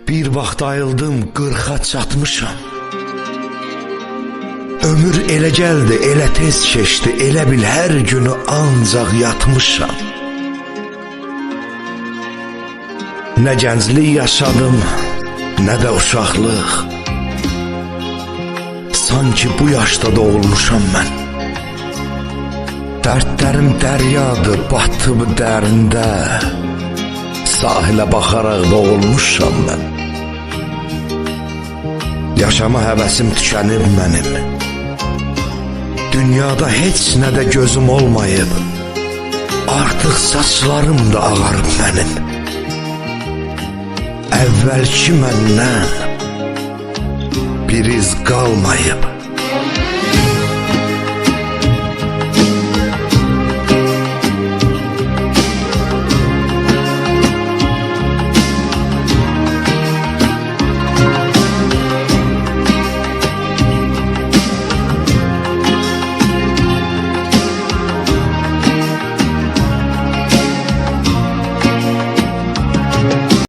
Bir vaxt ayıldım, 40'a çatmışam. Ömür elə gəldi, elə tez keçdi, elə bil hər günü ancaq yatmışam. Nə gənclik yaşadım, nə də uşaqlıq. Sanki bu yaşda doğulmuşam mən. Dərdlərim dəryadır, batıb dərində. Sahilə baxaraq boğulmuşam mən. Yaşama həvəsim tükənib mənim. Dünyada heç nədə gözüm olmayıb. Artıq saçlarım da ağarıb mənim. Əvvəlki məndən bir iz qalmayıb.